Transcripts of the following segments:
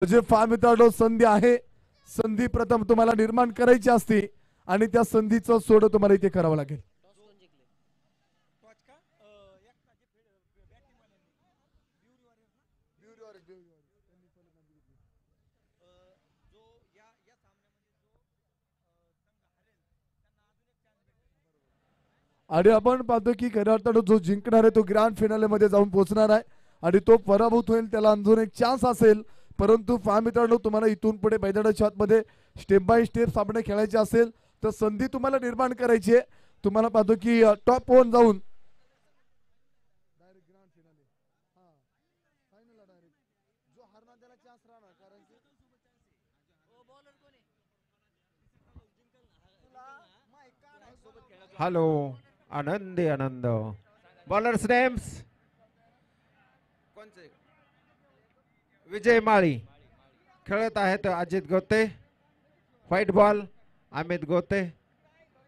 जे फार मित्रांनो संधी आहे, संधी प्रथम तुम्हाला निर्माण करायची असते आणि त्या संधीचं सोड तुम्हाला इथे करावं लागेल. आणि आपण पाहतो की खऱ्या अर्थानं जो जिंकणार आहे तो ग्रँड फिनाले मध्ये जाऊन पोहोचणार आहे आणि तो पराभूत होईल त्याला अजून एक चान्स असेल. परंतु फार मित्रांनो तुम्हाला इथून पुढे मैदानाच्या आतमध्ये स्टेप बाय स्टेप सामने खेळायचे असेल तर संधी तुम्हाला निर्माण करायची आहे. तुम्हाला पाहतो की टॉप 1 जाऊन हॅलो आनंदी आनंद बॉलर्स नेम्स कोणचे विजय माळी खेळत आहेत अजित गोते व्हाईट बॉल अमित गोते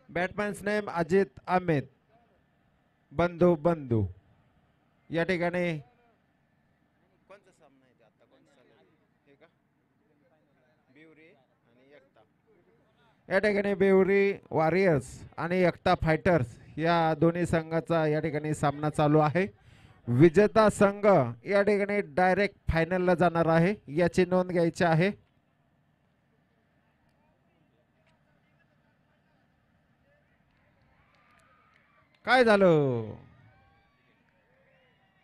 बॅटमॅन्स नेम अजित अमित बंधू बंधू या ठिकाणी कोणता सामना आहे आता कोणता हे का बिवरी आणि एकता या ठिकाणी बिवरी वॉरियर्स आणि एकता फायटर्स या दोन्ही संघाचा या ठिकाणी सामना चालू आहे. विजेता संघ या ठिकाणी डायरेक्ट फायनलला जाणार आहे याची नोंद घ्यायची आहे. काय झालं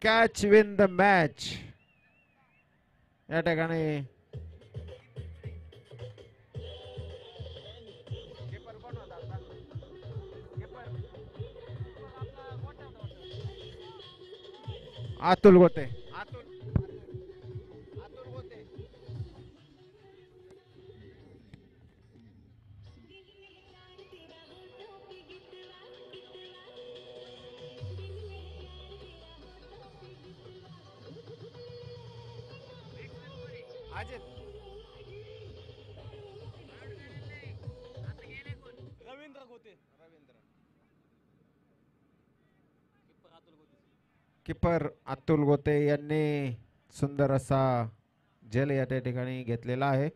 कॅच विन द मॅच या ठिकाणी अतुल गोते रवींद्र गोते किपर अतुल गोते यांनी सुंदर असा झेल या ठिकाणी घेतलेला आहे.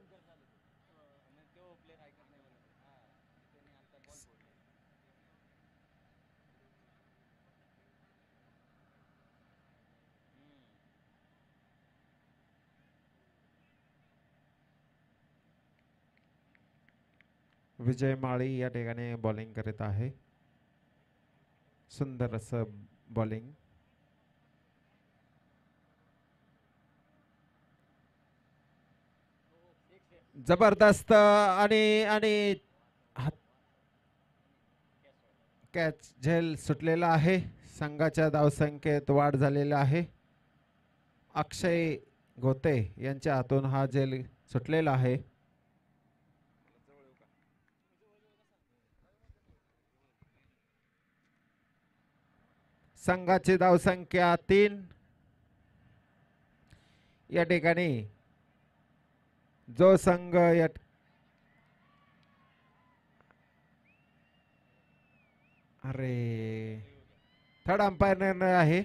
विजय माळी या ठिकाणी बॉलिंग करीत आहे. सुंदर असं बॉलिंग जबरदस्त आणि आणि कॅच झेल सुटलेला आहे. संघाच्या धावसंख्येत वाढ झालेला आहे. अक्षय गोते यांच्या हातून हा झेल सुटलेला आहे. संघाची धावसंख्या 3 या ठिकाणी जो संघ अरे थर्ड अंपायर निर्णय आहे.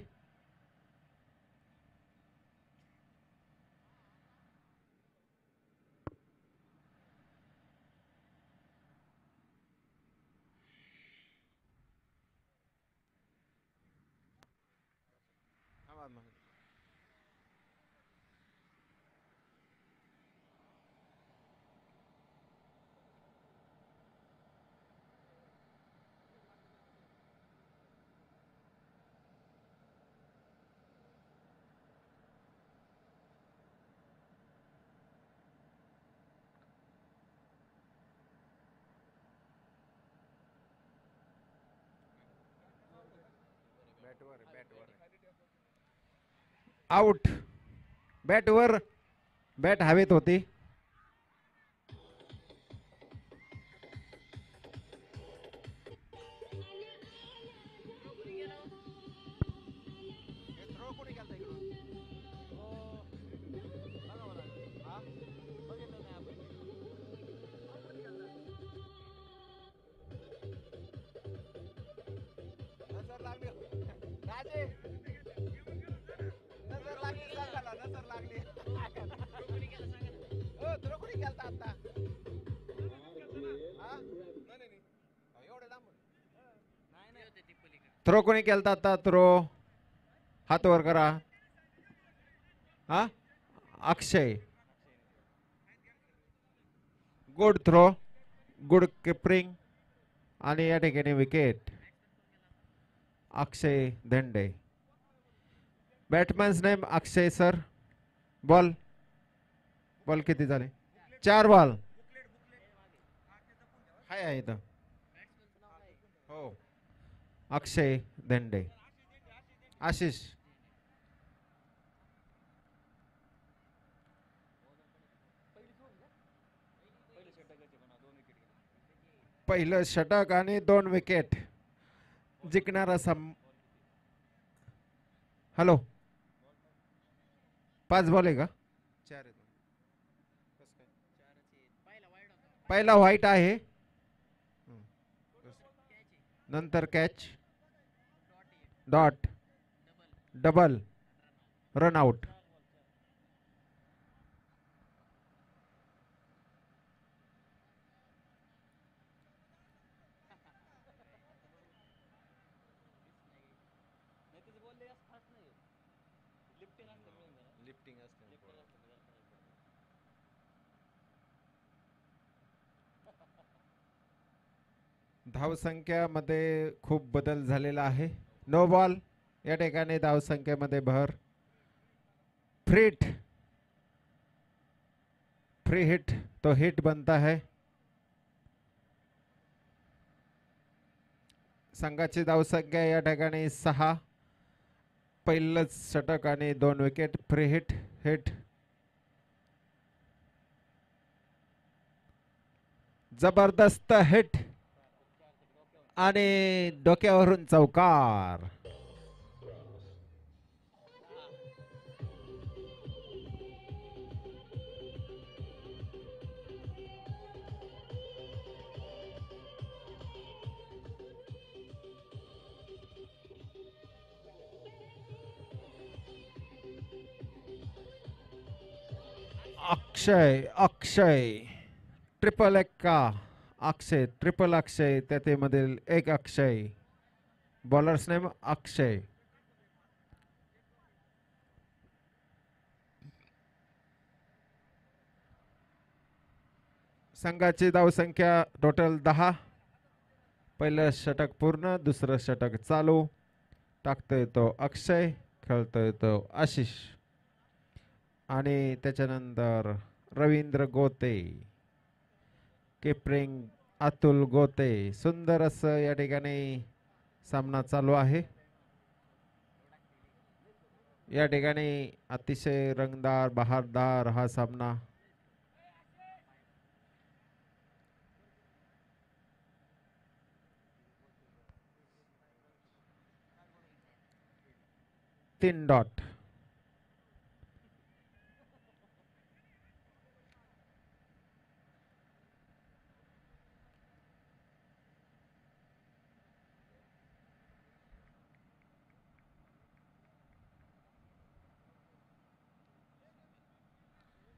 आउट बॅटवर बॅट हवेत होती. थ्रो कोणी केलता आता थ्रो हात वर करा. हा अक्षय. गुड थ्रो गुड किपरिंग आणि या ठिकाणी विकेट अक्षय धेंडे. बॅटमॅन्स नेम अक्षय सर. बॉल बॉल किती झाले 4 बॉल आहे इथं. हो अक्षय धेंडे. आशिष पहिलं षटक आणि 2 विकेट जिंकणारा हॅलो 5 बॉल आहे का 4 आहे. पहिला व्हाईट आहे. नंतर catch dot double run out. धावसंख्यामध्ये खूप बदल झालेला आहे. नो बॉल या ठिकाणी धावसंख्येमध्ये भर. फ्री हिट तो हिट बनता है. संघाची धावसंख्या या ठिकाणी 6. पहिलंच षटक आणि 2 विकेट. फ्री हिट हिट जबरदस्त हिट आणि डोक्यावरून चौकार. अक्षय ट्रिपल एक्का. अक्षय ट्रिपल अक्षय त्यामधील एक अक्षय. बॉलर्स नेम अक्षय. संघाची धावसंख्या टोटल 10. पहिलं षटक पूर्ण. दुसरं षटक चालू. टाकतोय तो अक्षय. खेळतोय तो आशिष आणि त्याच्यानंतर रवींद्र गोते. किपरिंग अतुल गोते. सुंदर असं या ठिकाणी सामना चालू आहे. या ठिकाणी अतिशय रंगदार बहारदार हा सामना तीन dot.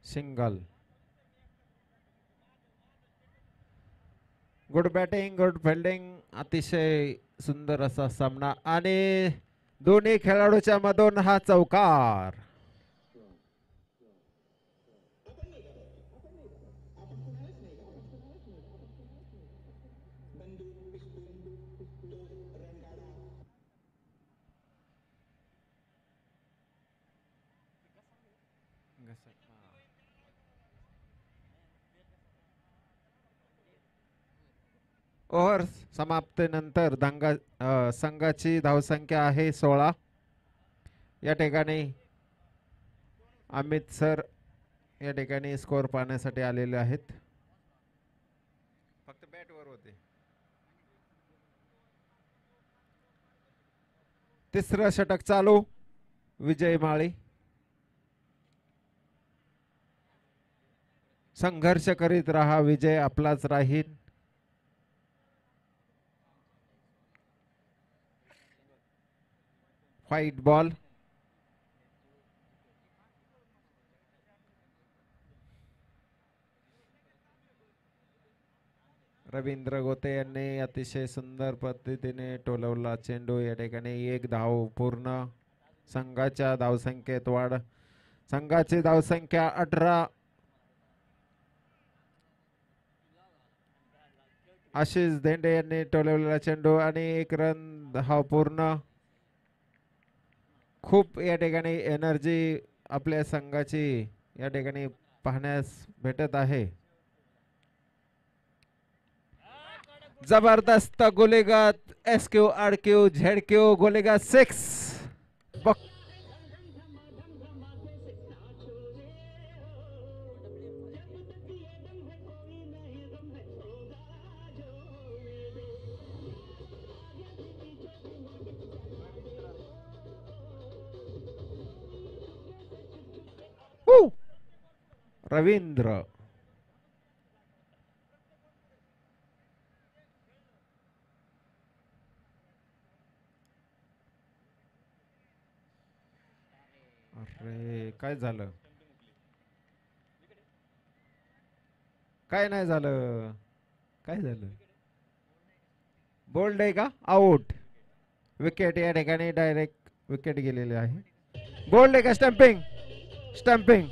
Single. Good batting good fielding. अतिशय सुंदर असा सामना आणि दोन्ही खेळाडूच्या मधून हा चौकार. ओव्हर समाप्तीनंतर संघाची धावसंख्या आहे 16. या ठिकाणी अमित सर या ठिकाणी स्कोअर पाहण्यासाठी आलेले आहेत. फक्त बॅट वर होते. तिसरं षटक चालू. विजय माळी. संघर्ष करीत राहा. विजय आपलाच राहील. White ball. रवींद्र गोते यांनी अतिशय सुंदर पद्धतीने टोलवला चेंडू. या ठिकाणी एक धाव पूर्ण. संघाच्या धावसंख्येत वाढ. संघाची धावसंख्या 18. आशिष धेंडे यांनी टोलवलेला चेंडू आणि एक रन धाव पूर्ण. खूप या ठिकाणी एनर्जी आपल्या संघाची या ठिकाणी पाहण्यास भेटत आहे. जबरदस्त गोलीगत SQ RQ ZQ गोलीगत 6. रवींद्र अरे काय झालं? काय नाही झालं? काय झालं? बोल्ड आहे का? आउट. विकेट या ठिकाणी डायरेक्ट विकेट गेलेले आहे. बोल्ड आहे का? स्टंपिंग. स्टंपिंग.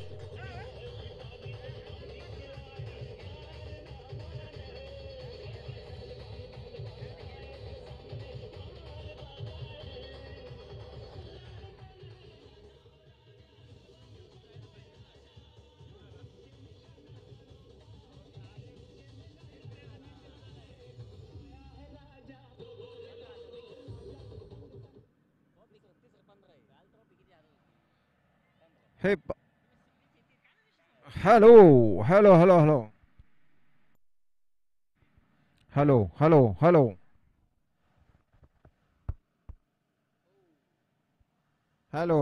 हे hello hello hello hello hello hello hello hello.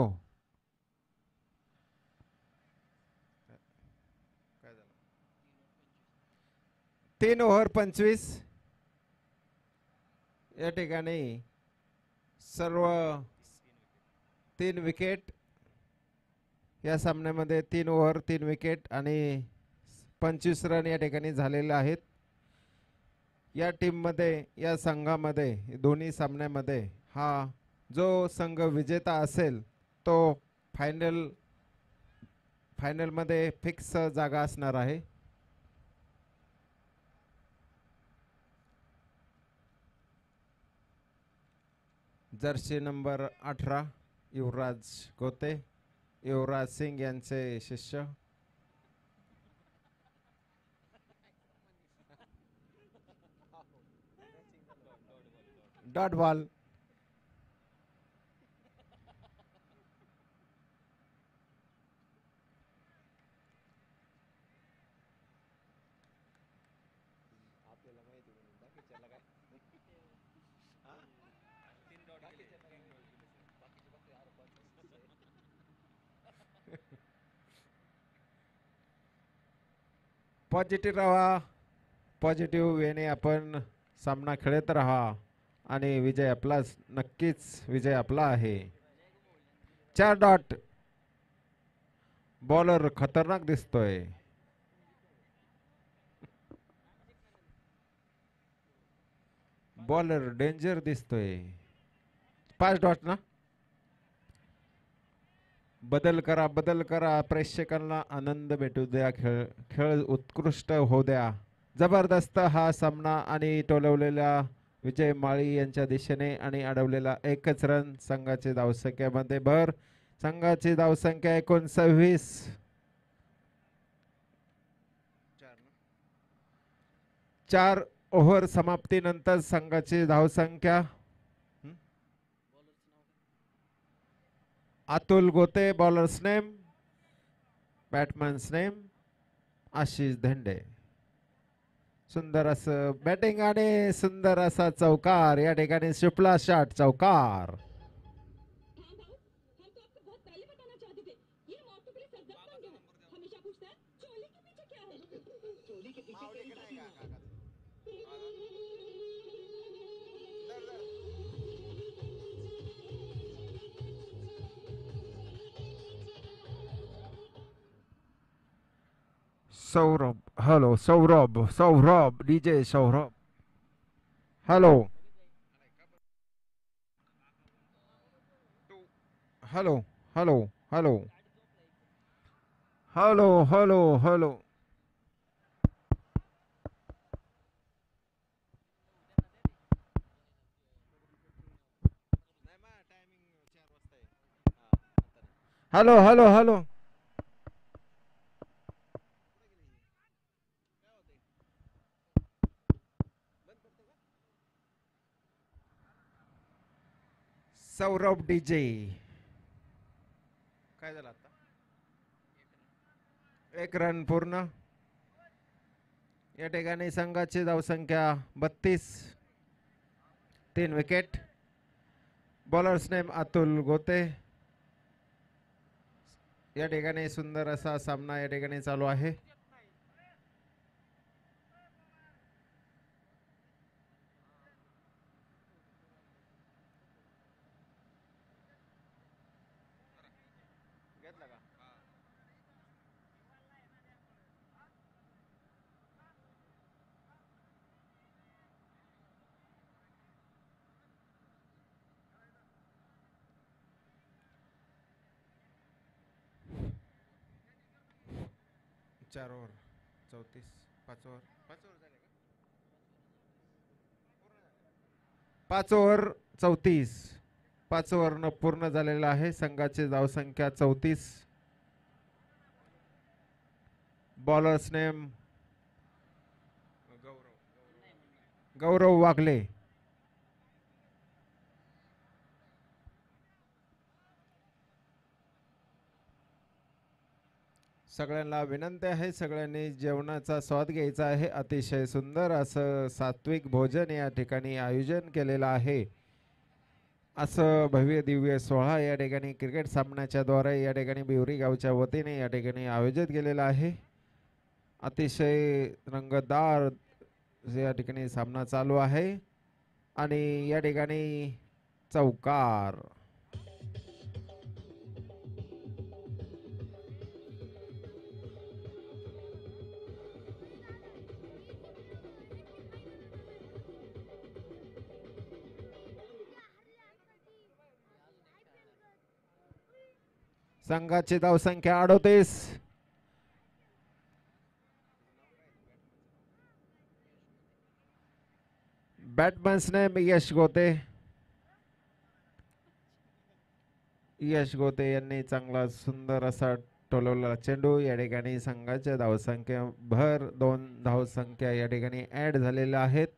3 over 25. या ठिकाणी सर्व 3 विकेट. या सामन्यामध्ये 3 ओव्हर 3 विकेट आणि 25 रन या ठिकाणी झालेले आहेत. या टीममध्ये या संघामध्ये दोन्ही सामन्यामध्ये हा जो संघ विजेता असेल तो फायनलमध्ये फिक्स जागा असणार आहे. जर्सी नंबर 18 युवराज गोते, युवराज सिंग यांचे शिष्य. Dot ball. पॉझिटिव्ह राहा. पॉझिटिव्ह वेने आपण सामना खेळत राहा आणि विजय आपलाच. नक्कीच विजय आपला आहे. 4 डॉट. बॉलर खतरनाक दिसतोय. बॉलर डेंजर दिसतोय. 5 डॉट ना. बदल करा, बदल करा. प्रेक्षकांना आनंद भेटू द्या. खेळ उत्कृष्ट होऊ द्या. जबरदस्त हा सामना आणि टोलवलेल्या विजय माळी यांच्या दिशेने आणि अडवलेला एकच रन. संघाची धावसंख्येमध्ये भर. संघाची धावसंख्या 29. 4 ओव्हर समाप्तीनंतर संघाची धावसंख्या. अतुल गोते bowlers name, बॅटमॅन्स name Ashish Dhende. सुंदर असं बॅटिंग आणि सुंदर असा चौकार. या ठिकाणी शुपला शॉट चौकार. Saurabh, hello Saurabh, Saurabh DJ Saurabh, hello hello hello hello hello hello hello. Hello hello hello. Saurabh DJ. काय झालं आता? एक रन पूर्ण. या ठिकाणी संघाची धावसंख्या 32. 3 विकेट. बॉलर्स नेम अतुल गोते. या ठिकाणी सुंदर असा सामना या ठिकाणी चालू आहे. चार ओव्हर 34. 5 over 5 over 34. 5 ओव्हर पूर्ण झालेला आहे. संघाची धावसंख्या 34. बॉलर्स नेम गौरव वागले. सगळ्यांना विनंती आहे, सगळ्यांनी जेवणाचा स्वाद घ्यायचा आहे. अतिशय सुंदर असं सात्विक भोजन या ठिकाणी आयोजन केलेलं आहे. असं भव्य दिव्य सोहळा या ठिकाणी क्रिकेट सामन्याच्या द्वारे या ठिकाणी बिवरी गावच्या वतीने या ठिकाणी आयोजित केलेला आहे. अतिशय रंगतदार या ठिकाणी सामना चालू आहे आणि या ठिकाणी चौकार. संघाची धावसंख्या 38. बॅट्समन्स नेम यश गोते. यश गोते यांनी चांगला सुंदर असा टोलवलेला चेंडू. या ठिकाणी संघाच्या धावसंख्या भर 2 धावसंख्या या ठिकाणी ऍड झालेल्या आहेत.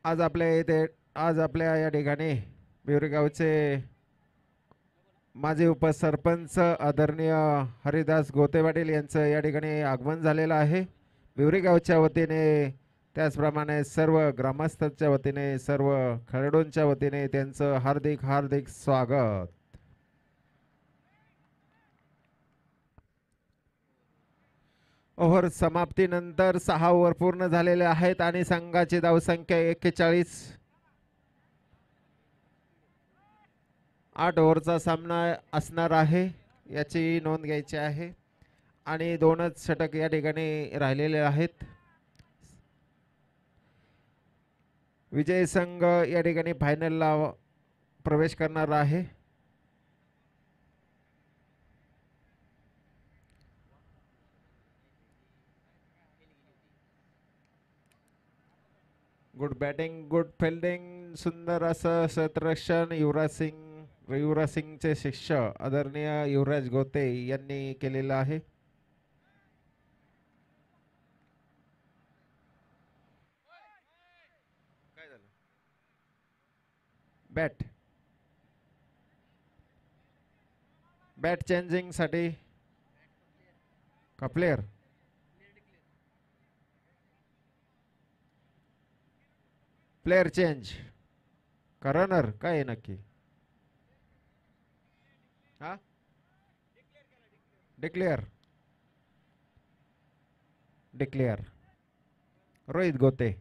आज आपल्या या ठिकाणी बिवरी गावचे माजी उपसरपंच आदरणीय हरिदास गोते पाटील यांचं या ठिकाणी आगमन झालेलं आहे. बिवरी गावच्या वतीने त्याचप्रमाणे सर्व ग्रामस्थांच्या वतीने सर्व खेळाडूंच्या वतीने त्यांचं हार्दिक हार्दिक स्वागत. ओव्हर समाप्तीनंतर 6 ओव्हर पूर्ण झालेले आहेत आणि संघाची धावसंख्या 41. 8 ओव्हरचा सामना असणार आहे याची नोंद घ्यायची आहे आणि 2च षटक या ठिकाणी राहिलेले आहेत. विजय संघ या ठिकाणी फायनलला प्रवेश करणार आहे. गुड बॅटिंग, गुड फिल्डिंग, सुंदर असं क्षेत्ररक्षण युवराज सिंगचे शिष्य आदरणीय युवराज गोते यांनी केलेलं आहे. बॅट चेंजिंग साठी का प्लेयर चेंज का रनर काय आहे नक्की? हा डिक्लेअर रोहित गोते.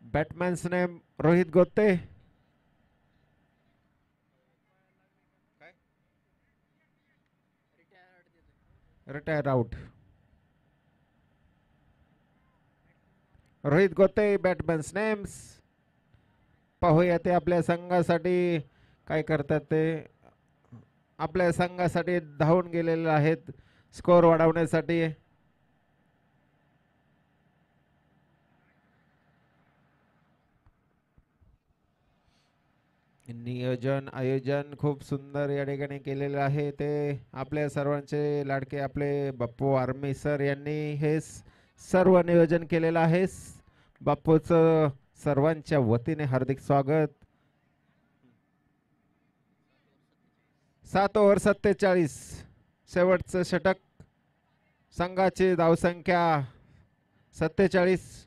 बॅट्समॅन्स नेम रोहित गोते रिटायर आउट. रोहित गोते बॅटमॅन्स नेम्स. पाहूया ते आपल्या संघासाठी काय करतात ते. आपल्या संघासाठी धावून गेलेले आहेत स्कोअर वाढवण्यासाठी. नियोजन आयोजन खूप सुंदर या ठिकाणी केलेलं आहे. ते आपल्या सर्वांचे लाडके आपले बाप्पू आर्मी सर यांनी हे सर्व नियोजन केलेलं आहे. बाप्पूचं सर्वांच्या वतीने हार्दिक स्वागत. 7 ओव्हर 47 शेवटचं षटक. संघाची धावसंख्या 47.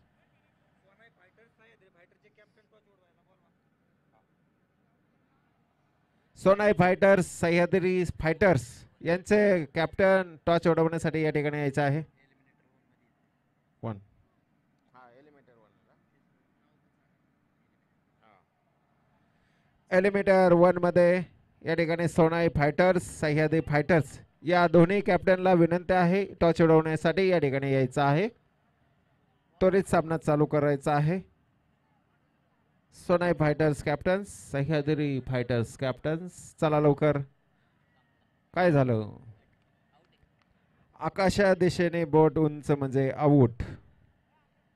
सोनाई फायटर्स सह्याद्री फायटर्स यांचे कॅप्टन टॉच उडवण्यासाठी या ठिकाणी यायचं आहे. एलिमिनेटर 1 मध्ये या ठिकाणी सोनाई फायटर्स सह्याद्री फायटर्स या दोन्ही कॅप्टनला विनंती आहे टॉच उडवण्यासाठी या ठिकाणी यायचं आहे. त्वरित सामना चालू करायचा आहे. Sonai fighters captains Sahyadri fighters captains चला लवकर. काय झालं. आकाशा दिशेने बोट उंच म्हणजे आऊट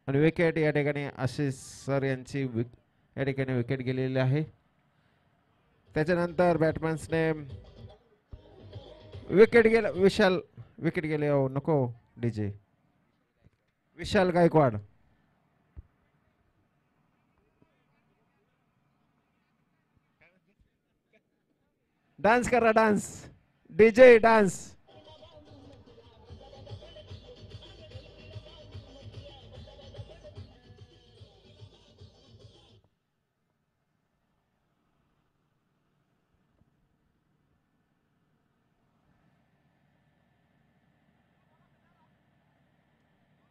आणि विकेट या ठिकाणी आशिष सर यांची या ठिकाणी विकेट गेलेली आहे. त्याच्यानंतर बॅट्समॅन्सने विकेट गेला. विशाल विकेट गेले. हो नको डीजे. विशाल गायकवाड. डान्स करा dance. DJ dance.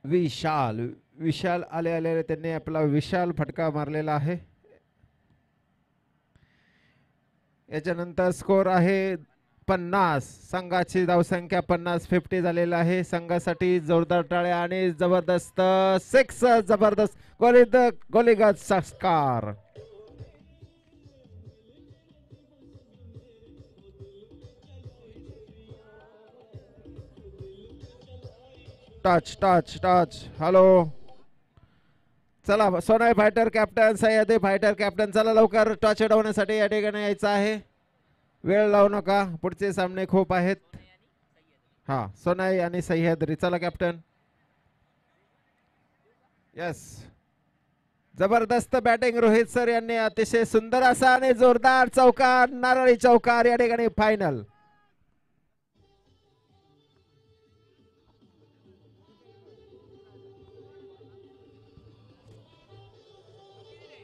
Vishal Vishal आले आले त्यांनी आपला विशाल फटका मारलेला आहे. याच्यानंतर स्कोर आहे 50. संघाची धावसंख्या 50 झालेला आहे. संघासाठी जोरदार टाळ्या आणि जबरदस्त 6 जबरदस्त गोलीगत संस्कार. Touch touch touch. हॅलो चला Sonai fighter captain Sahyadri fighter captain चला लवकर टॉच उडवण्यासाठी या ठिकाणी यायचं आहे. वेळ लावू नका पुढचे सामने खूप आहेत. हा सोनाई आणि सह्याद्री चला कॅप्टन. यस जबरदस्त बॅटिंग रोहित सर यांनी अतिशय सुंदर असा आणि जोरदार चौकार नारळी चौकार या ठिकाणी final.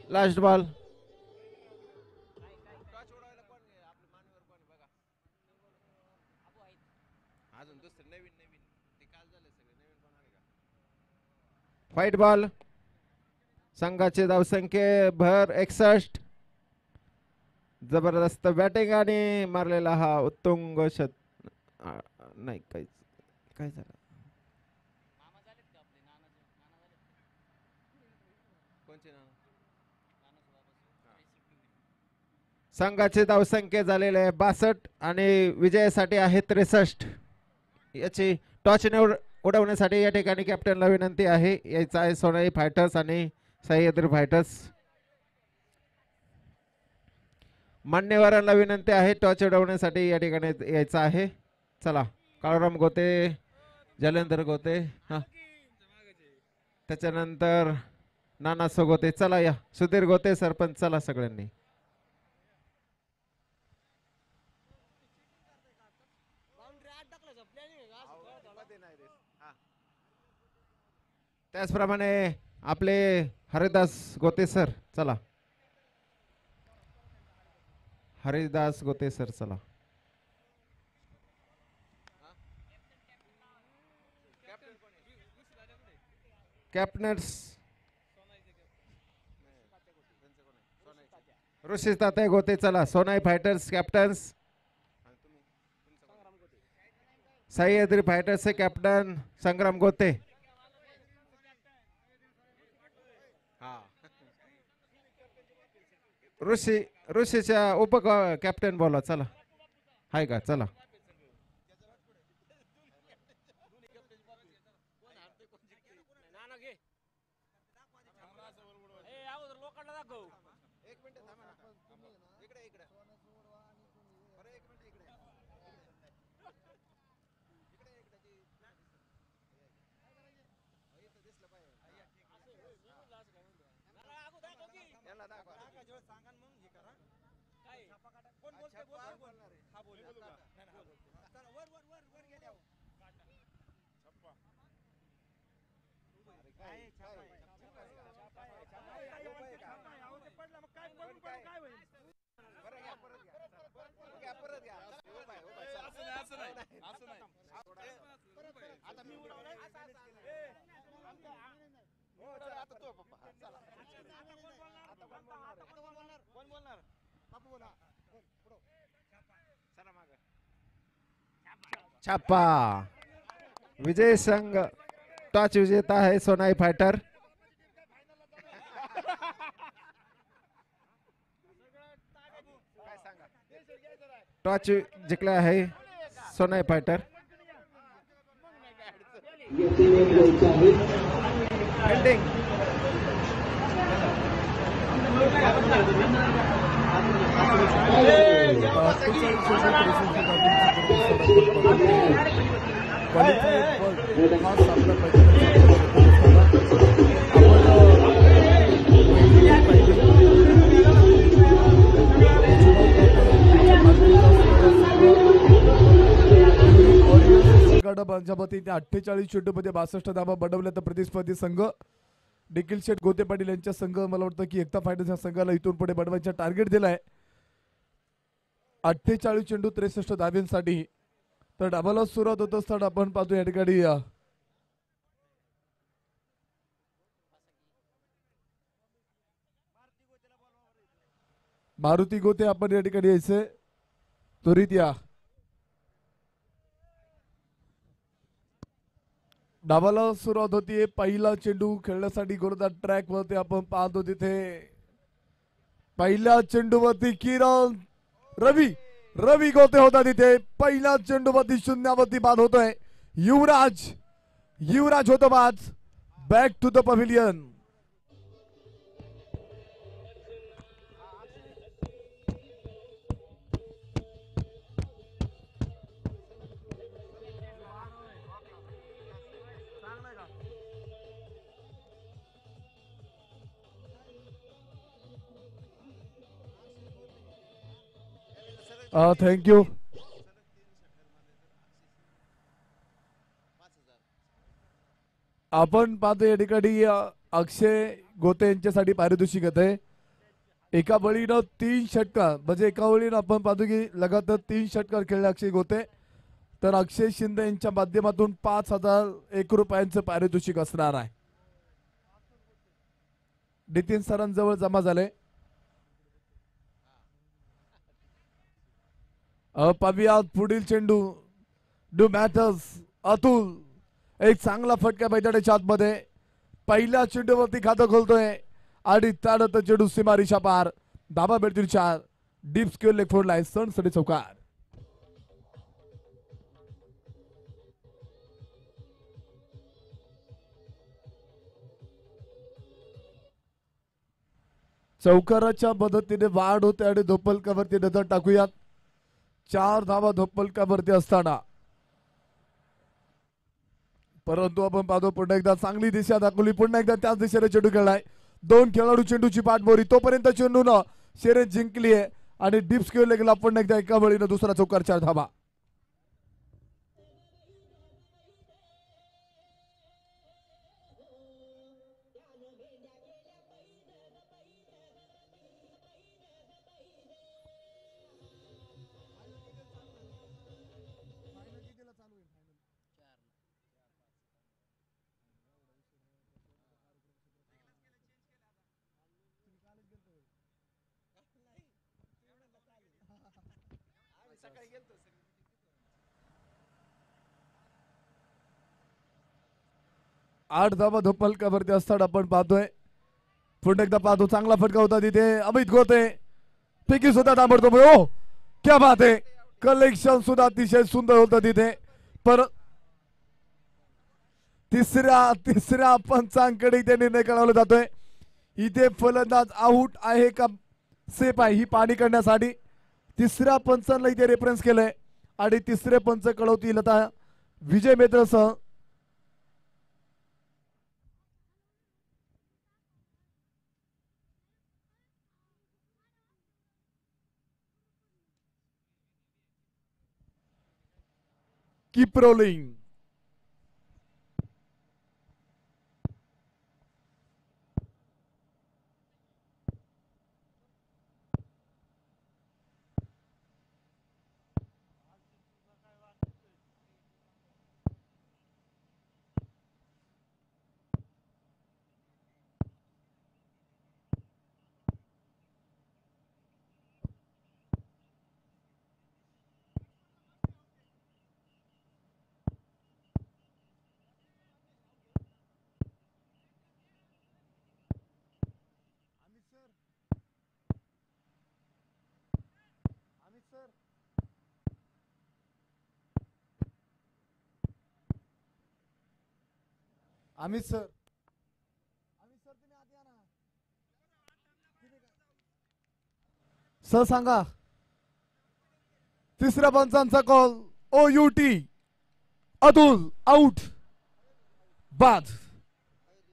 Last ball. White ball. संघाची धावसंख्ये भर 61. जबरदस्त बॅटिंग आणि मारलेला हा उत्तुंग नाही काय काय झालं. संघाची धावसंख्या झालेले आहे 62 आणि विजयासाठी आहे 63. याची टॉच उडवण्यासाठी या ठिकाणी कॅप्टनला विनंती आहे यायचं आहे सोनाई फायटर्स आणि सह्याद्री फायटर्स. मान्यवरांना विनंती आहे टॉच उडवण्यासाठी या ठिकाणी यायचं आहे. चला काळूराम गोते जलेंद्र गोते हा त्याच्यानंतर नाना गोते चला या सुधीर गोते सरपंच चला सगळ्यांनी. त्याचप्रमाणे आपले हरिदास गोते सर चला. हरिदास गोते सर चला. कॅप्टन्स ऋषी तात्या गोते चला सोनाई फायटर्स कॅप्टन्स सह्याद्री फायटर्सचे कॅप्टन संग्राम गोते ऋषीच्या उप कॅप्टन बोला चला हाय का चला नाना घे ए अगोदर लोकांना दाखव छापा विजय संघ टॉच विजेता आहे सोनाई फायटर टॉच जिंकला आहे सोनाई फायटर फिल्डिंग पंजाबतीने 48 चेंडूमध्ये 62 धावा बनवल्या तर प्रतिस्पर्धी संघ निखिल शेठ गोते पाटील यांच्या संघ मला वाटतं की एकता फायटर्स या संघाला इथून पुढे बनवायचा टार्गेट दिलाय 48 चेंडू 63 धाव्यांसाठी तर डाबाला सुरुवात होत असताना आपण पाहतो या ठिकाणी मारुती गोते आपण या ठिकाणी यायचे त्वरित या डाबाला सुरुवात होतीये पहिला चेंडू खेळण्यासाठी गोलंदाज ट्रॅक वरती आपण पाहतो तिथे पहिल्या चेंडूवरती किरण रवी गोते होता तिथे पहिल्या चेंडूवरती शून्यावरती बाद होतोय युवराज होतो बाद back to the pavilion thank you आपण पाहतो या ठिकाणी अक्षय गोते यांच्यासाठी पारितोषिक आहे एका बळीनं 3 षटकार म्हणजे एका बळीनं आपण पाहतो की लगातार 3 षटकार खेळले अक्षय गोते तर अक्षय शिंदे यांच्या माध्यमातून 5,001 रुपयांचं पारितोषिक असणार आहे नितीन सरांजवळ जमा झाले पाहूयात पुढील चेंडू डू मॅथर्स अतुल एक चांगला फटका बैठ्याच्या आतमध्ये पहिल्या चेंडूवरती खातं खोलतोय आणि त्यानंतर चेंडू सीमारेषा पार धाबा भेटतील 4 deep square leg four line सणसडी चौकार चौकाराच्या मदतीने वाढ होते आणि धोपलकावरती नजर टाकूयात 4 धावा धोपलकावरती असताना परंतु आपण पाहतो पुन्हा एकदा चांगली दिशा दाखवली पुन्हा एकदा त्याच दिशेने चेंडू खेळलाय 2 खेळाडू चेंडूची पाठमोरी तोपर्यंत चेंडूनं शर्यत जिंकली आहे आणि डीप स्क्वेअर लेगला पुन्हा एकदा एका बळीनं दुसरा चौकार 4 धावा आठ धावा धोपलकावरती असताना आपण पाहतोय. पुन्हा एकदा पाहतो, चांगला फटका होता तिथे. अमित गोते पैकी सुद्धा ताबडतोब. ओ क्या बात आहे, कलेक्शन सुद्धा अतिशय सुंदर होतं तिथे. पर तिसऱ्या पंचांकडे इथे निर्णय कळवला जातोय. इथे फलंदाज आऊट आहे का सेफ आहे ही पाहणी करण्यासाठी तिसऱ्या पंचांना इथे रेफरन्स केलंय आणि तिसरे पंच कळवतील आता विजय मेत्रसह. Keep rolling. Amit sir, sir सांगा. तिसऱ्या पंचांचा call. O U T Atul out बाद.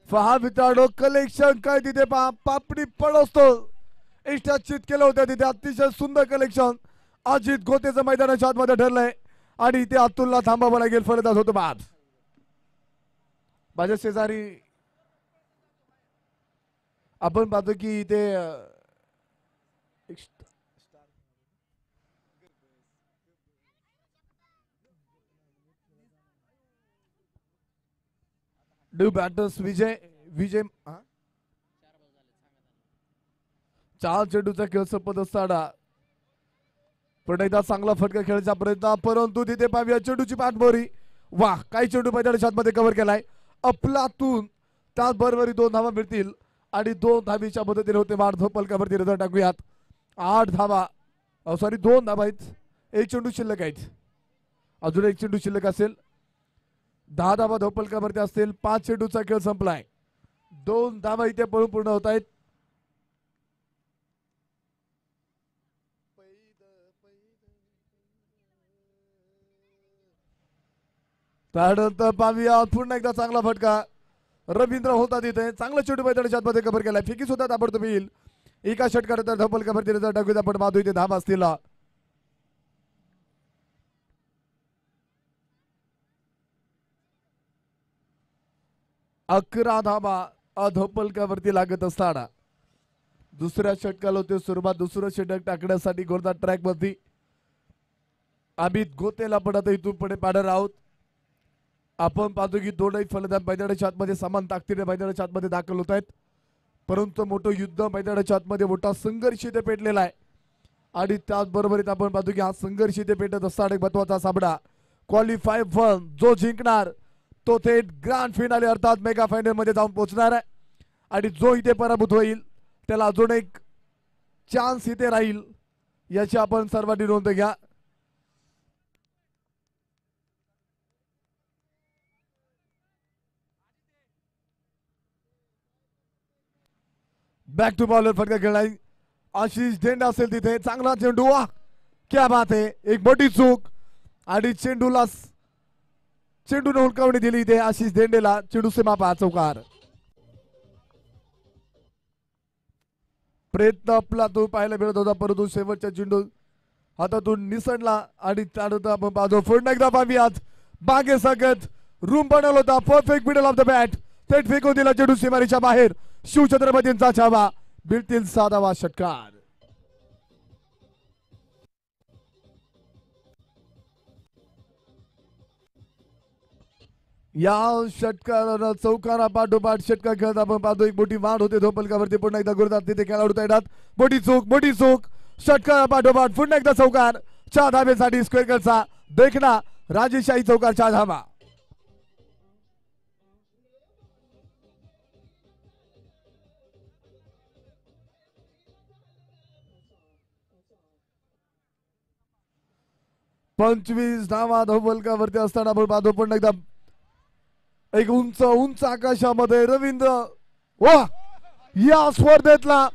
पहा मित्रांनो, कलेक्शन काय तिथे पहा, पापडी पडतो एक्स्ट्रा चित केलं होतं तिथे. अतिशय सुंदर कलेक्शन अजित गोतेचं मैदानाच्या आतमध्ये ठरलंय आणि इथे अतुलला थांबावं लागेल. फलंदाज होतो बाद. माझ्या शेजारी आपण पाहतो की इथे ड्यू बॅटर्स विजय चार चेंडूचा खेळ संपत असताना पण एकदा चांगला फटका खेळायचा प्रयत्न, परंतु तिथे पाहूया चेंडूची पाठमोरी. वाह, काही चेंडू मैदानाच्या आतमध्ये कव्हर केलाय अफलातून. त्याचबरोबर 2 धावा मिळतील आणि 2 धावीच्या मदतीने होते वाढ. धोपलकावरती नजर टाकूयात. 8 धावा, सॉरी 2 धावा आहेत. एक चेंडू शिल्लक आहेत, अजून एक चेंडू शिल्लक असेल. 10 धावा धोपलकावरती असतील. 5 चेंडूचा खेळ संपलाय. 2 धावा इथे पळून पूर्ण होत आहेत. त्यानंतर पाहूया पुन्हा एकदा चांगला फटका रवींद्र होता तिथे. चांगला चेंडू मैदानाच्या आतमध्ये कव्हर केलाय. फेकी सुद्धा ताबडतोब येईल. एका षटकारात धोपलकावरती नजर टाकूया आपण पाहतो इथे धावा असतील. 11 धावा धोपलकावरती लागत असताना दुसऱ्या षटकाला होते सुरुवात. दुसरं षटक टाकण्यासाठी गोलदार ट्रॅक वरती अमित गोतेला पण आता इथून पुढे पाडणार आहोत. आपण पाहतो की दोनही फलंदाज मैदानाच्या आतमध्ये समान ताकदीने मैदानाच्या आतमध्ये दाखल होत आहेत. परंतु मोठं युद्ध मैदानाच्या आतमध्ये मोठा संघर्ष इथे पेटलेला आहे आणि त्याचबरोबर आपण पाहतो की हा संघर्ष इथे पेटत असताना एक महत्वाचा सामना क्वालिफाय 1 जो जिंकणार तो थेट ग्रँड फिनाले अर्थात मेगा फायनल मध्ये जाऊन पोहोचणार आहे आणि जो इथे पराभूत होईल त्याला अजून एक चान्स इथे राहील याची आपण सर्वांनी नोंद घ्या. बॅक टू बॉलर फटका खेळलाय. आशिष धेंड असेल तिथे. चांगला चेंडू. वा क्या बात आहे, एक मोठी चूक आणि चेंडूने हुलकावणी दिली इथे आशिष धेंडेला. चेंडू सीमा चौकार. प्रयत्न आपला तो पाहायला मिळत होता परंतु शेवटचा चेंडू हातातून निसटला आणि त्यानंतर आपण पाहतो पुन्हा एकदा पाहूयात. बागे सगत रूम बनवला होता. Perfect middle off the bat. थेट फेकून दिला चेंडू सीमारीच्या बाहेर. शिवछत्रपतींचा छावा. बिलतील 7वा षटकार. या षटकारानं चौकारा पाठोपाठ षटकार खेळत आपण पाहतो एक मोठी वाढ होते धोपलकावरती. पुन्हा एकदा गुरुदार तिथे खेळाडू तैनात. मोठी चूक षटकारा पाठोपाठ पुन्हा एकदा चौकार. च्या धाब्यासाठी स्क्वेअरचा देखना राजेशाही चौकारच्या धावा. पंचवीस धावा धावफलकावरती असताना आपण पाहतो पण एकदा एक उंच उंच आकाशामध्ये रवींद्र वा या स्पर्धेतला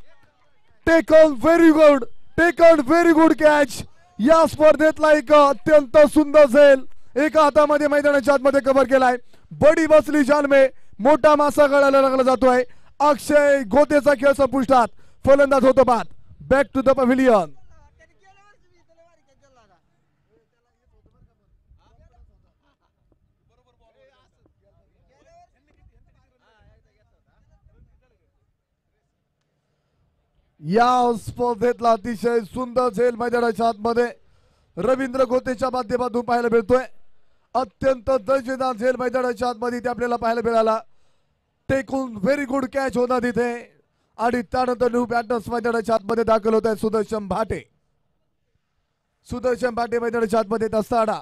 टेकन व्हेरी गुड कॅच. या स्पर्धेतला एक अत्यंत सुंदर झेल एका हातामध्ये मैदानाच्या आतमध्ये कव्हर केलाय. बडी बसली जालमे मोठा मासा गळायला लागला जातोय. अक्षय गोतेचा खेळ संपुष्टात. फलंदाज होतो बाद. Back to the pavilion. या स्पर्धेतला अतिशय सुंदर झेल मैदानाच्या आतमध्ये रवींद्र गोतेच्या माध्यमातून पाहायला मिळतोय. अत्यंत दर्जेदार झेल मैदानाच्या आतमध्ये ते आपल्याला पाहायला मिळाला. टेकून व्हेरी गुड कॅच होता तिथे आणि त्यानंतर न्यू बॅटर्स मैदानाच्या आतमध्ये दाखल होत आहे सुदर्शन भाटे. सुदर्शन भाटे मैदानाच्या आतमध्ये येत असताना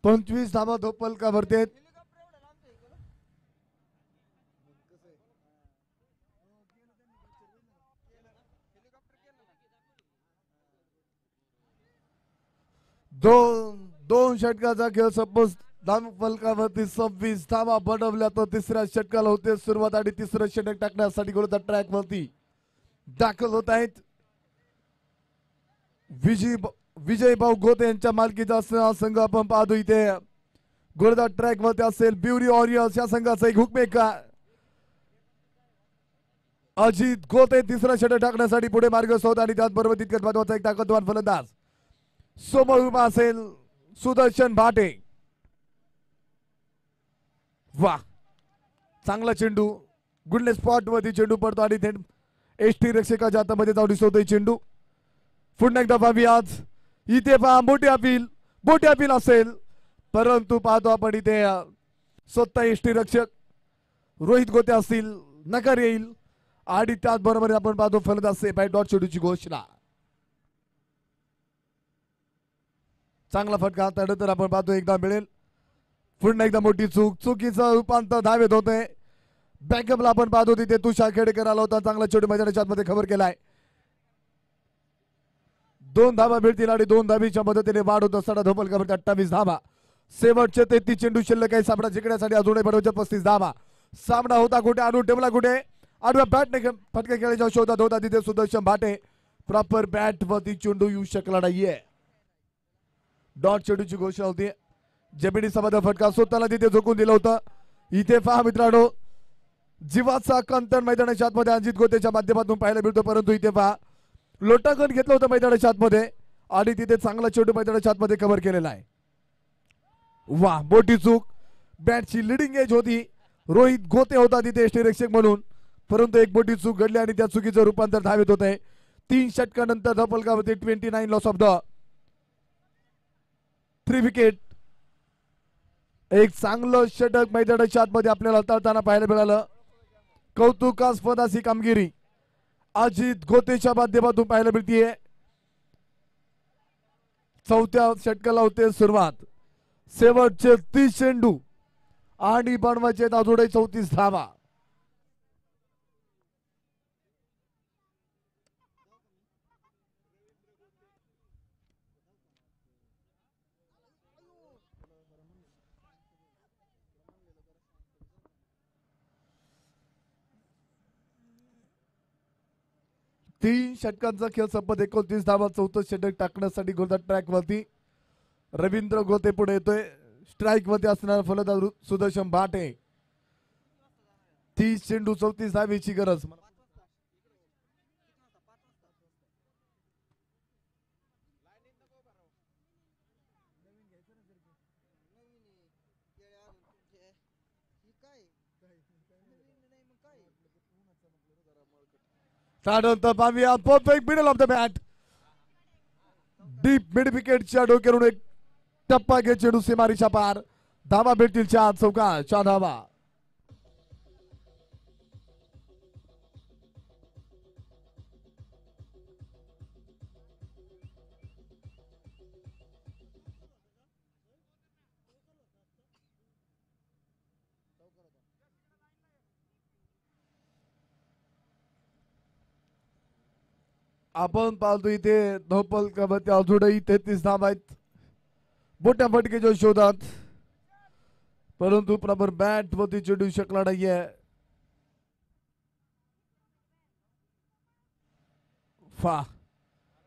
पंचवीस धावा धोपलकावरती आहेत. दोन षटकाचा खेळ सपोज धावफलकावरती 26 धावा बनवल्या तर तिसऱ्या षटकाला होते सुरुवात आणि तिसरं षटक टाकण्यासाठी गोलंदाज ट्रॅक वरती दाखल होत आहेत. विजय भाऊ गोते यांच्या मालकीचा संघ आपण पाहतो इथे गोलंदाज ट्रॅक वरती असेल. ब्युरी वॉरियर्स या संघाचा एक हुकमेकर अजित गोते तिसरा षटक टाकण्यासाठी पुढे मार्गस्थ होत आणि त्याचबरोबर तितक्यात महत्वाचा एक ताकदवान फलंदाज समोर उभा असेल सुदर्शन भाटे. वा चांगला चेंडू गुडने स्पॉट वरती चेंडू पडतो आणि थेट एसटी रक्षकाच्या हातामध्ये जाऊन दिसतोय चेंडू. पुन्हा एकदा पाहावी आज इथे पहा मोठी अपील असेल परंतु पाहतो आपण इथे स्वतः एसटी रक्षक रोहित गोते असतील नकार येईल आणि त्याचबरोबर आपण पाहतो फलंदाज से बाय डॉट चेंडूची घोषणा. चांगला फटका त्यानंतर आपण पाहतो एकदा मिळेल. पुन्हा एकदा मोठी चुकीचं रूपांतर धावेत होते. बॅकअपला आपण पाहतो तिथे तुषार खेडेकर आला होता. चांगला चेंडू मैदानाच्या आतमध्ये खबर केलाय. 2 धावा मिळतील आणि 2 धावीच्या मदतीने वाढ होत असताना धोपलकावरती 28 धावा. शेवटचे 33 चेंडू शिल्लक आहे. सामना जिंकण्यासाठी अजूनही बनवच्या 35 धावा. सामना होता कुठे आणून टेबला कुठे आडव्या बॅटने फटका खेळायच्या शोधात होता तिथे सुदर्शन भाटे. प्रॉपर बॅट वरती चेंडू येऊ शकला नाहीये. डॉट चेंडूची घोषणा होती. जमिनी समाधा फटका स्वतःला तिथे झोकून दिलं होतं. इथे पहा मित्रांनो जीवाचा कंतन मैदानाच्या आतमध्ये अजित गोतेच्या माध्यमातून पाहायला मिळतो परंतु इथे पहा लोटांकन घेतलं होतं मैदानाच्या आतमध्ये आणि तिथे चांगला चेंडू मैदानाच्या आतमध्ये कव्हर केलेला आहे. वा मोठी चूक. बॅटची लिडिंग एज होती. रोहित गोते होता तिथे यष्टीरक्षक म्हणून परंतु एक मोठी चूक घडली आणि त्या चुकीचं रूपांतर धावेत होत आहे. 3 षटकानंतर धपलकावरती 29 लॉस ऑफ द 3 विकेट. एक चांगलं षटक मैदानाच्या आतमध्ये आपल्याला हाताळताना पाहायला मिळालं. कौतुकास्पद अशी कामगिरी अजित गोतेच्या माध्यमातून पाहायला मिळतीये. 4थ्या षटकाला होते सुरुवात. शेवटचे 30 चेंडू आणि बनवायचे अजूनही 34 धावा. तीन षटकांचा खेळ संपत 29 धावा. 4थं षटक टाकण्यासाठी गोलंदाज ट्रॅक वरती रवींद्र गोते पुढे येतोय. स्ट्राईक वरती असणारा फलंदाज सुदर्शन भाटे. 30 चेंडू 34 धावेची गरज. त्यानंतर पाहूया perfect middle off the bat, deep mid विकेटच्या डोक्यावरून एक टप्पा घेत चेंडू सीमारीच्या पार, धावा भेटतील 4 चौका 4 धावा. आपण पाहतो इथे धोपल कबड्डी अजूनही 33 धावा आहेत मोठ्या फटकेच्या शोधात, परंतु प्रॉपर बॅट वरती चेंडू शकला नाहीये.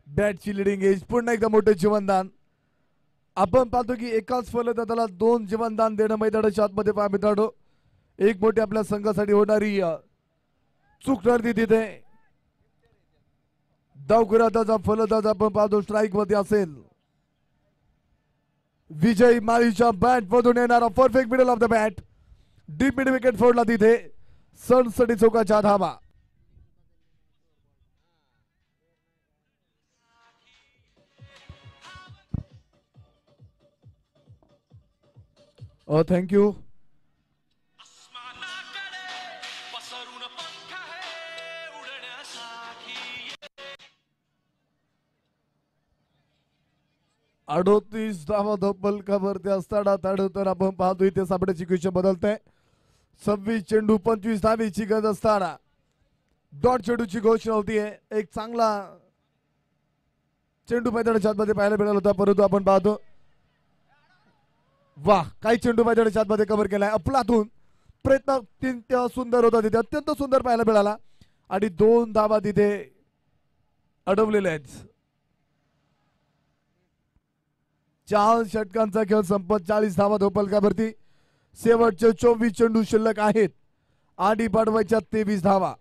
बॅटची लिडिंग एज, पुन्हा एकदा मोठे जीवनदान. आपण पाहतो की एकाच फलंदाजाला 2 जीवनदान देणं मैदानाच्या आतमध्ये पहा मित्रांनो, एक मोठी आपल्या संघासाठी होणारी चूक ठरती तिथे. धावकऱ्याचा फलंदाज आपण पाहतो स्ट्राईक मध्ये असेल. विजय माळीच्या बॅट मधून येणारा perfect middle off the bat, deep mid wicket फोडला तिथे, सडसडी चौकाच्या धावा. थँक्यू. पसरून पंख है उडण्यासाठी. 38 धावा धोपल कवरती असताना त्यानंतर आपण पाहतो इथे सापड्याची कुशा बदलते. 26 चेंडू 25 धावेची गरज असताना डॉट चेंडूची घोषणा होतीये. एक चांगला चेंडू मैदानाच्या आतमध्ये पाहायला मिळाला होता, परंतु आपण पाहतो वाह काही चेंडू मैदानाच्या आतमध्ये कव्हर केलाय. अफलातून प्रयत्न अत्यंत सुंदर होता तिथे, अत्यंत सुंदर पाहायला मिळाला आणि 2 धावा तिथे अडवलेल्या आहेत. 4 षटकांचा खेळ संपत 40 धावा धोपलकावरती. शेवटचे 24 चेंडू शिल्लक आहेत आणि पाडवायच्या 23 धावा.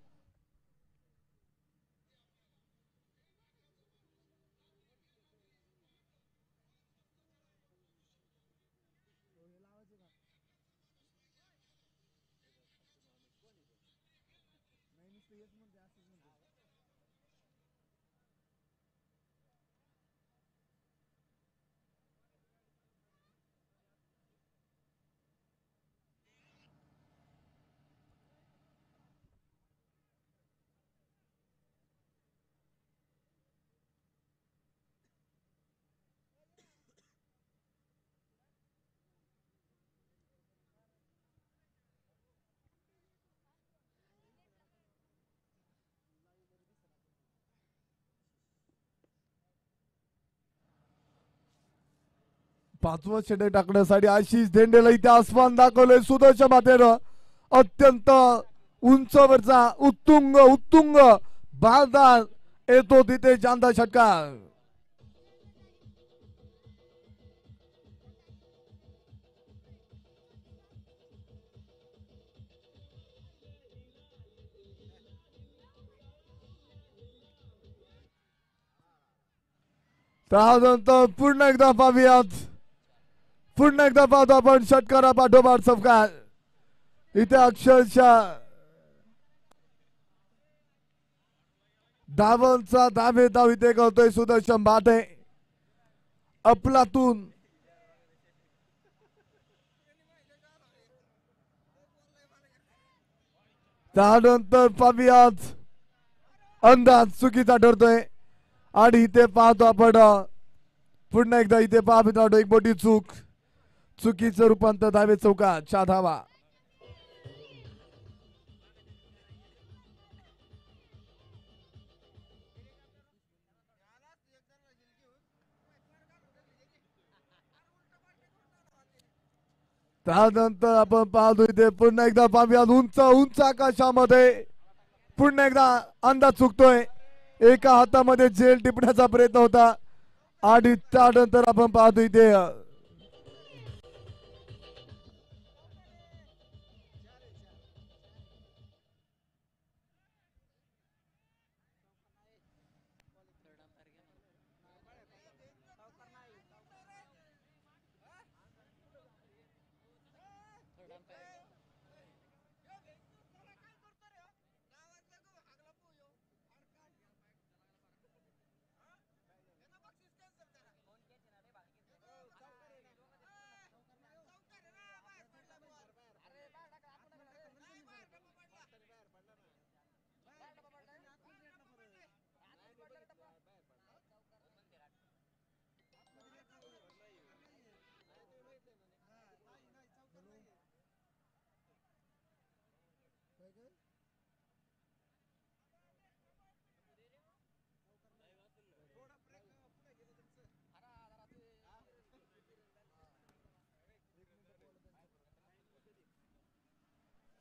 पाचवं षटक टाकण्यासाठी आशिष धेंडेला इथे आसमान दाखवले सुदर्शन मातेनं. अत्यंत उंचवरचा उत्तुंग उत्तुंग भारदार येतो तिथे शानदार षटकार. त्यानंतर पुन्हा एकदा पाहूयात, पुन्हा एकदा पाहतो आपण षटकारा पाठोपाठ सफकार. इथे अक्षरशः धावांचा धावे धाव इथे करतोय सुदर्शन भाटे. अफलातून त्यानंतर पाहूयात अंदाज चुकीचा ठरतोय आणि इथे पाहतो आपण पुन्हा एकदा इथे पहा मित्रांनो एक मोठी चूक, चुकीचं रूपांतर धावे चौकात 4 धावा. त्यानंतर आपण पाहतो इथे पुन्हा एकदा पाहूयात उंच उंच आकाशामध्ये पुन्हा एकदा अंदाज चुकतोय. एका हातामध्ये जेल टिपण्याचा प्रयत्न होता आणि त्यानंतर आपण पाहतो इथे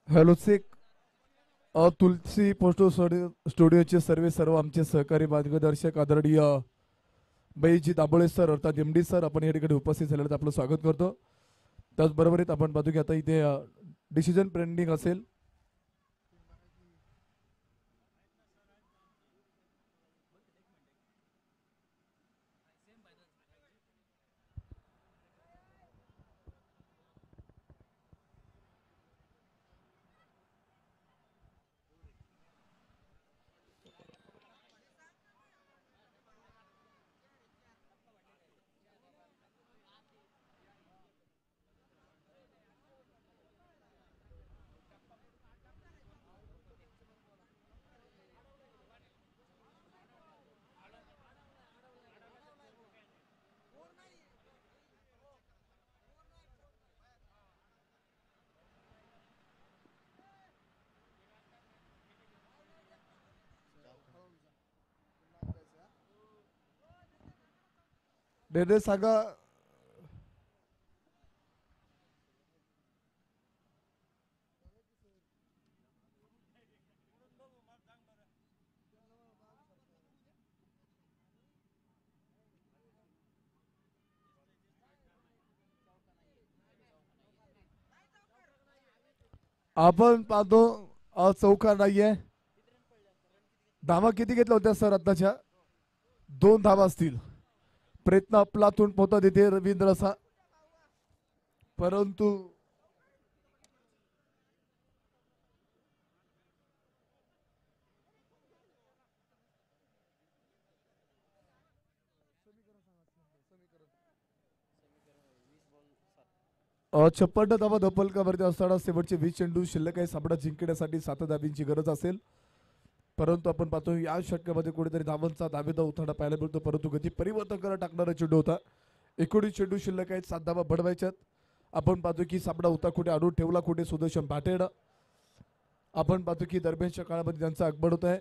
हॅलो चेक तुलसी पोस्टो स्टुडिओचे सर्व आमचे सहकारी मार्गदर्शक आदरणीय बैजी दाबोळे सर अर्थात एमडी सर आपण या ठिकाणी उपस्थित झालेलं आपलं स्वागत करतो. त्याचबरोबर आपण पाहतो की आता इथे डिसिजन पेंडिंग असेल. डेडे सांगा. आपण पाहतो चौका नाहीये. धावा किती घेतल्या होत्या सर आताच्या? 2 धावा असतील. प्रयत्न आपलातून पोहतात येते रवींद्र असा, परंतु छप्पन धावा धपलकावरती असताना शेवटचे 20 चेंडू शिल्लक आहे. सामना जिंकण्यासाठी 7 धाबींची गरज असेल, परंतु आपण पाहतो या षटकामध्ये कुठेतरी धावांचा धावेदा उथाडा पाहायला मिळतो, परंतु गती परिवर्तन करत टाकणारा चेंडू होता. 19 चेंडू शिल्लक आहेत, 7 धावा बडवायच्यात. आपण पाहतो की सामना होता कुठे आणून ठेवला कुठे सुदर्शन भाटेड. आपण पाहतो की दरम्यानच्या काळामध्ये त्यांचा आगमन होत आहे.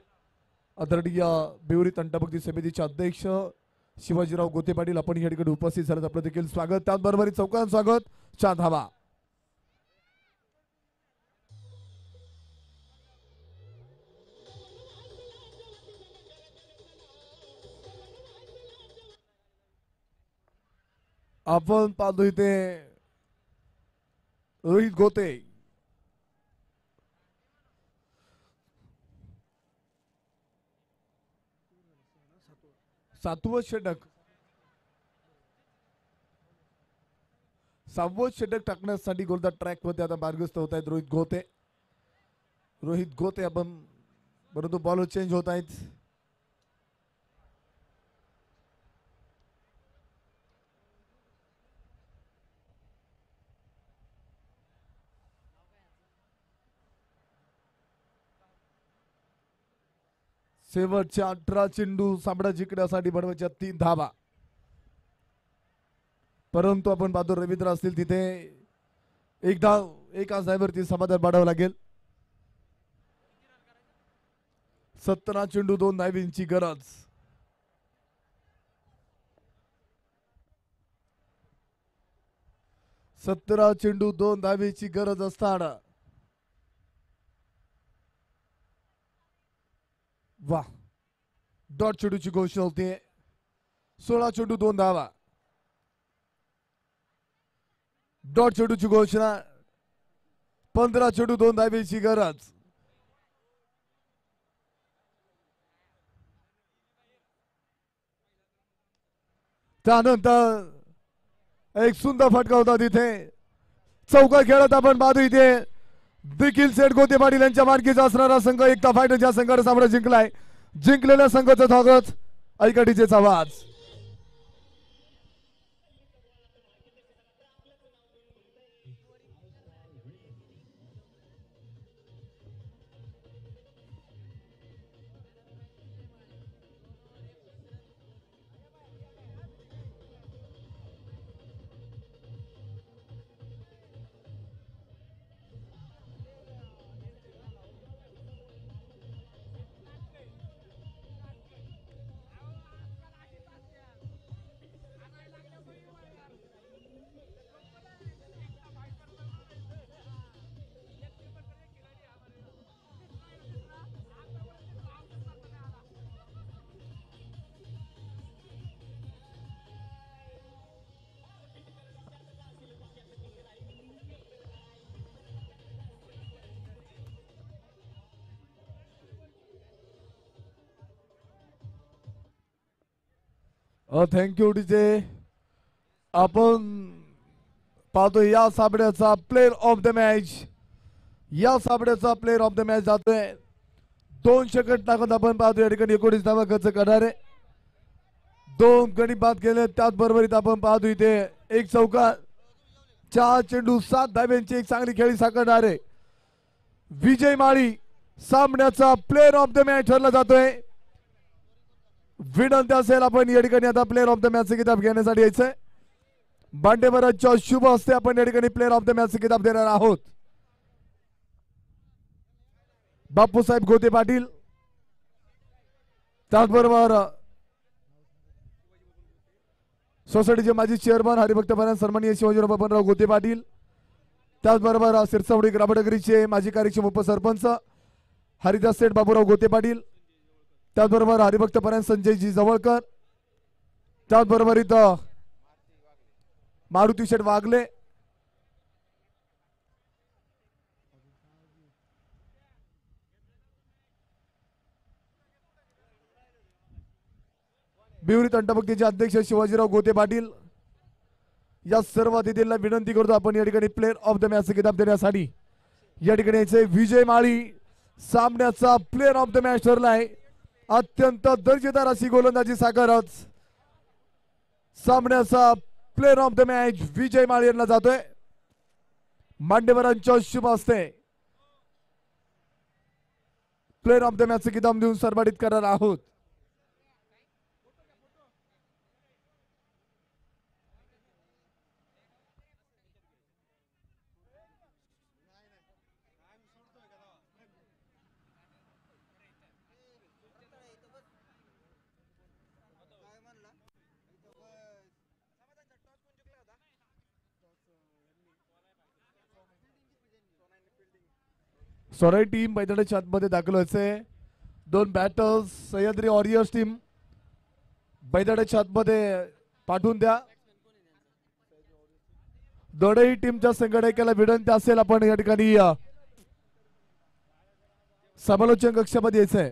आदरणीय बेवरी तंटाभक्ती समितीचे अध्यक्ष शिवाजीराव गोते पाटील आपण या ठिकाणी उपस्थित झालेत, आपलं देखील स्वागत. त्याचबरोबर चौकान स्वागत. 4 धावा. आपण पाहतो इथे रोहित गोते सातवं षटक 6वं षटक टाकण्यासाठी गोलदार ट्रॅक मध्ये आता मार्गस्थ होत आहेत रोहित गोते आपण, परंतु बॉल चेंज होत आहेत. शेवटच्या 18 चेंडू सामना जिंकण्यासाठी बनवायच्या 3 धावा, परंतु आपण पाहतो रवींद्र असतील तिथे एक धाव एका धावेवरती समाधान मानावं लागेल. 17 चेंडू 2 धावींची गरज. सतरा चेंडू 2 धावेची गरज असताना वा डॉट चेंडूची घोषणा होते. 16 चेंडू 2 धावा. डॉट चेंडूची घोषणा. 15 चेंडू 2 धावेची गरज. त्यानंतर एक सुंदर फटका होता तिथे. चौका खेळत आपण पाहतो इथे देखील सेठ गोते पाटील यांच्या मार्गीचा असणारा संघ एकता फायटर ज्या संघाने सामना जिंकलाय, जिंकलेल्या संघाचं स्वागत. ऐका डीजेचा आवाज. Thank you DJ. आपण पाहतो या साबड्याचा प्लेअर ऑफ द मॅच. या साबड्याचा प्लेअर ऑफ द मॅच जातोय 2 सेकंड टाकत. आपण पाहतो या ठिकाणी 19 धावा खर्च करणारे 2 गडी बाद केले. त्याचबरोबर आपण पाहतो इथे 1 चौकार 4 चेंडू 7 धाब्यांची एक चांगली खेळी साकारणारे विजय माळी सामन्याचा प्लेअर ऑफ द मॅच ठरला जातोय. विनंती असेल आपण या ठिकाणी आता प्लेअर ऑफ द मॅच किताब घेण्यासाठी यायचंय. बांडेवरांच्या शुभ हस्ते आपण या ठिकाणी प्लेअर ऑफ द मॅच किताब देणार आहोत. बापूसाहेब गोते पाटील, त्याचबरोबर सोसायटीचे माजी चेअरमन हरिभक्त परायण सन्माननीय शिवाजीराव बबनराव गोते पाटील, त्याचबरोबर सिरसावडी ग्रामनगरीचे माजी कार्यक्षम उपसरपंच हरिदास सेठ बाबूराव गोते पाटील, त्याचबरोबर हरिभक्त परायण संजयजी जवळकर, त्याचबरोबर इथं मारुती शेठ वागले, बिवरी तंटाभक्तीचे अध्यक्ष शिवाजीराव गोते पाटील. या सर्व अतिथींना विनंती करतो आपण या ठिकाणी प्लेअर ऑफ द मॅच किताब देण्यासाठी या ठिकाणी यायचे. विजय माळी सामन्याचा प्लेअर ऑफ द मॅच ठरलाय. अत्यंत दर्जेदार अशी गोलंदाजी साकारत सामन्याचा प्लेअर ऑफ द मॅच विजय माळी यांना जातोय. मांडेवरांच्या शुभ हस्ते प्लेअर ऑफ द मॅच किताब देऊन सन्मानित करणार आहोत. सोराई टीम मैदानाच्या आतमध्ये दाखल व्हायचंय. 2 बॅटर्स सह्याद्री वॉरियर्स टीम मैदानाच्या आतमध्ये पाठवून द्या. दोनही टीमच्या संघटकाला विनंती असेल आपण या ठिकाणी समालोचन कक्षामध्ये यायचंय.